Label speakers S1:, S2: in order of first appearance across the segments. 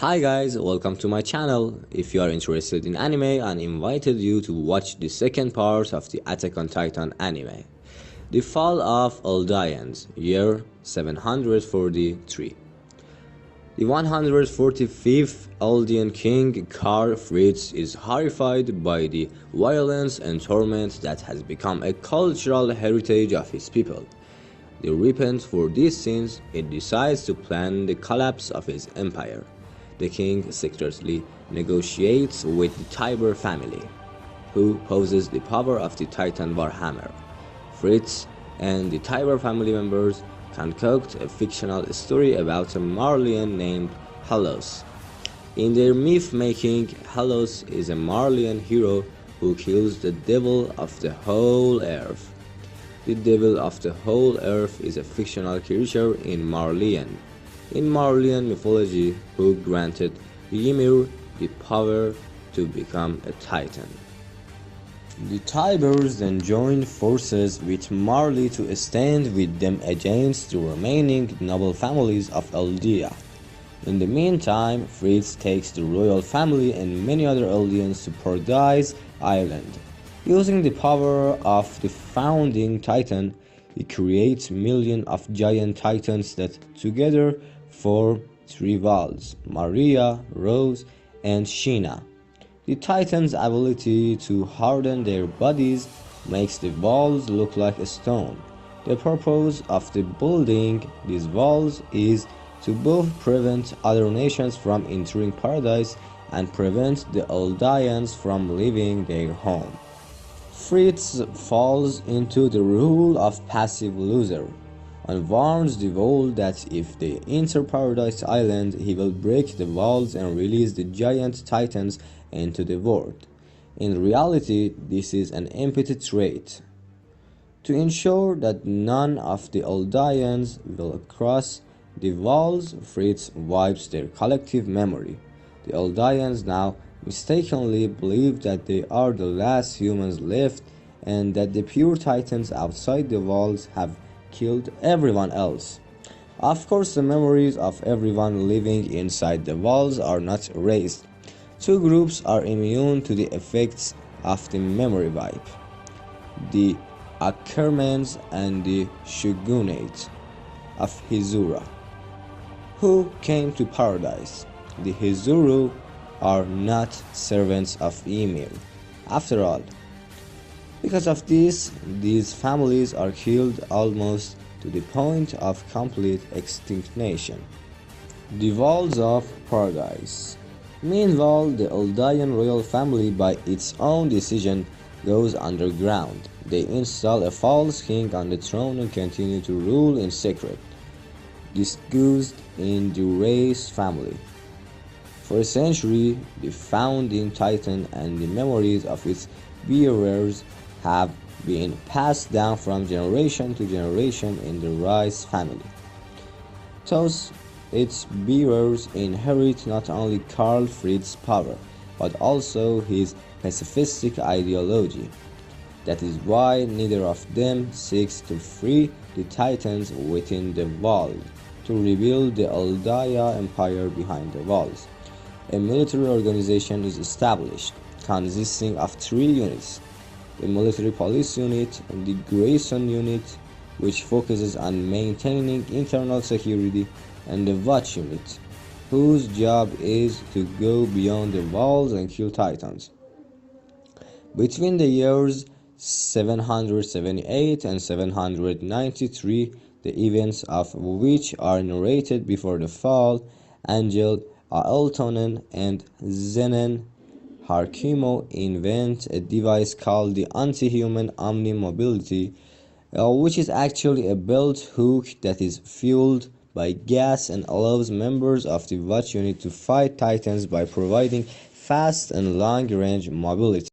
S1: Hi guys, welcome to my channel. If you are interested in anime, I invited you to watch the second part of the Attack on Titan anime. The Fall of Eldians, year 743. The 145th Eldian king, Karl Fritz, is horrified by the violence and torment that has become a cultural heritage of his people. To repent for these sins, he decides to plan the collapse of his empire. The king secretly negotiates with the Tiber family, who possess the power of the Titan Warhammer. Fritz and the Tiber family members concoct a fictional story about a Marleyan named Halos. In their myth-making, Halos is a Marleyan hero who kills the devil of the whole earth. The devil of the whole earth is a fictional creature in Marleyan mythology, who granted Ymir the power to become a titan. The Tibers then joined forces with Marley to stand with them against the remaining noble families of Eldia. In the meantime, Fritz takes the royal family and many other Eldians to Paradise Island. Using the power of the founding titan, he creates millions of giant titans that together form three walls: Maria, Rose, and Sheena. The titans' ability to harden their bodies makes the walls look like a stone. The purpose of the building these walls is to both prevent other nations from entering paradise and prevent the Eldians from leaving their home. Fritz falls into the role of passive loser and warns the world that if they enter Paradise Island, he will break the walls and release the giant titans into the world. In reality, this is an empathy trait. To ensure that none of the Eldians will cross the walls, Fritz wipes their collective memory. The Eldians now mistakenly believe that they are the last humans left and that the pure titans outside the walls have killed everyone else. Of course, the memories of everyone living inside the walls are not erased. Two groups are immune to the effects of the memory wipe: the Ackermans and the Shogunate of Hizura, who came to paradise. The Hizuru are not servants of Ymir, after all. Because of this, these families are killed almost to the point of complete extinction. The Walls of Paradise. Meanwhile, the Eldian royal family, by its own decision, goes underground. They install a false king on the throne and continue to rule in secret, disguised in the Race family. For a century, the founding titan and the memories of its bearers have been passed down from generation to generation in the Rice family. Thus, its bearers inherit not only Karl Fritz's power, but also his pacifistic ideology. That is why neither of them seeks to free the titans within the wall, to rebuild the Eldia empire behind the walls. A military organization is established, consisting of three units: the Military Police Unit, the Grayson Unit, which focuses on maintaining internal security, and the Watch Unit, whose job is to go beyond the walls and kill titans. Between the years 778 and 793, the events of which are narrated before the fall, Angel Aeltonen and Zenen Harkimo invent a device called the Anti-Human Omni-Mobility, which is actually a belt hook that is fueled by gas and allows members of the Watch Unit to fight titans by providing fast and long-range mobility.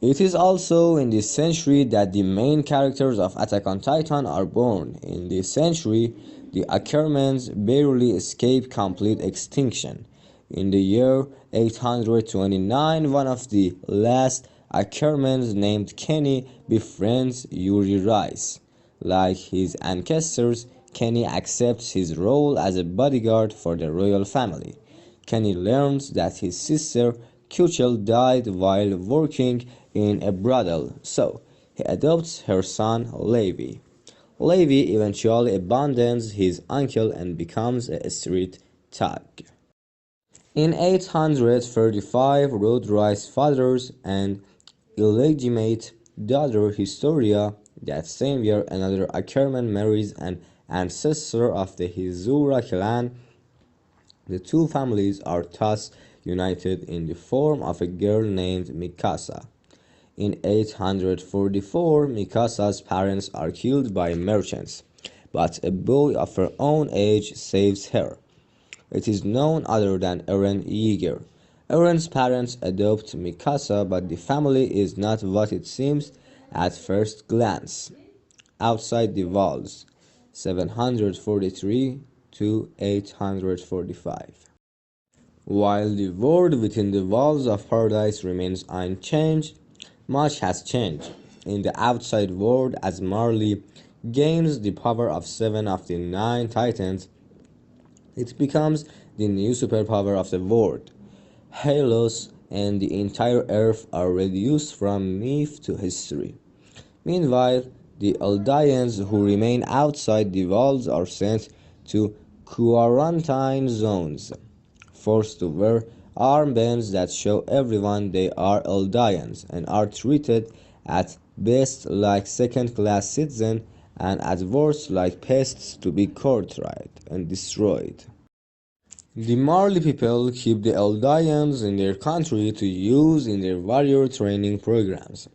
S1: It is also in this century that the main characters of Attack on Titan are born. In this century, the Ackermans barely escape complete extinction. In the year 829, one of the last Ackermans, named Kenny, befriends Yuri Rice. Like his ancestors, Kenny accepts his role as a bodyguard for the royal family. Kenny learns that his sister Kuchel died while working in a brothel, so he adopts her son Levi. Levi eventually abandons his uncle and becomes a street thug. In 835, Roderick's father and illegitimate daughter Historia, that same year another Ackerman marries an ancestor of the Hizura clan. The two families are thus united in the form of a girl named Mikasa. In 844, Mikasa's parents are killed by merchants, but a boy of her own age saves her. It is none other than Eren Yeager. Eren's parents adopt Mikasa, but the family is not what it seems at first glance. Outside the Walls, 743 to 845. While the world within the walls of Paradise remains unchanged, much has changed in the outside world as Marley gains the power of 7 of the 9 Titans. It becomes the new superpower of the world. Halos and the entire Earth are reduced from myth to history. Meanwhile, the Eldians who remain outside the walls are sent to quarantine zones, forced to wear armbands that show everyone they are Eldians, and are treated at best like second-class citizens and at worst like pests to be tortured and destroyed. The Marley people keep the Eldians in their country to use in their warrior training programs.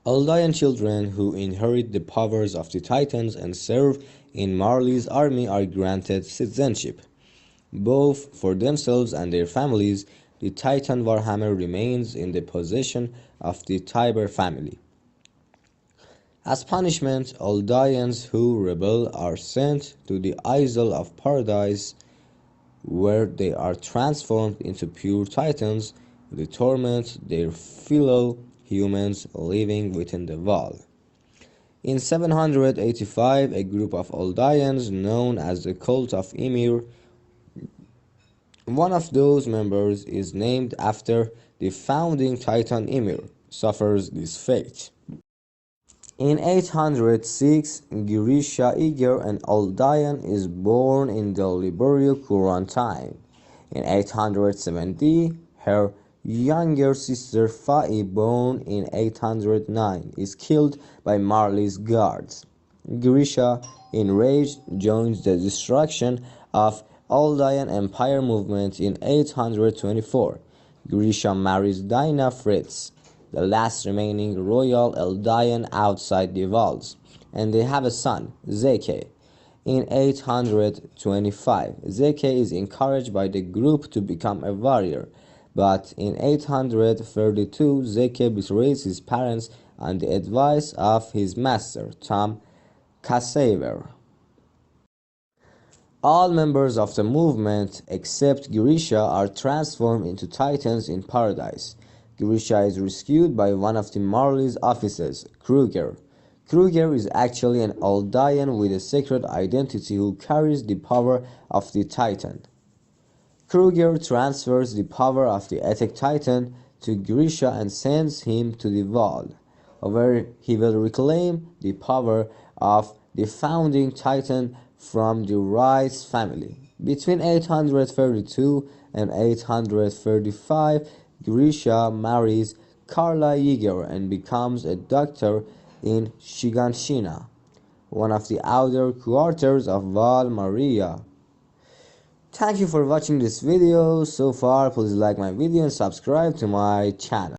S1: Eldian children who inherit the powers of the Titans and serve in Marley's army are granted citizenship, both for themselves and their families. The Titan Warhammer remains in the possession of the Tiber family. As punishment, Eldians who rebel are sent to the Isle of Paradise, where they are transformed into pure Titans to torment their fellow humans living within the wall. In 785, a group of Eldians known as the Cult of Ymir, one of those members is named after the founding Titan Ymir, suffers this fate. In 806, Grisha Eager, an Eldian, is born in the Liberia quarantine. In 870, her younger sister Fa'i, born in 809, is killed by Marley's guards. Grisha, enraged, joins the destruction of Eldian Empire movement in 824. Grisha marries Dinah Fritz, the last remaining royal Eldian outside the walls, and they have a son, Zeke. In 825, Zeke is encouraged by the group to become a warrior, but in 832, Zeke betrays his parents on the advice of his master, Tom Cassaver. All members of the movement, except Grisha, are transformed into Titans in Paradise. Grisha is rescued by one of the Marley's officers, Kruger. Kruger is actually an Eldian with a secret identity who carries the power of the Titan. Kruger transfers the power of the Attack Titan to Grisha and sends him to the Wall, where he will reclaim the power of the founding Titan from the Rice family. Between 832 and 835, Grisha marries Carla Yeager and becomes a doctor in Shiganshina, one of the outer quarters of Val Maria. Thank you for watching this video so far. Please like my video and subscribe to my channel.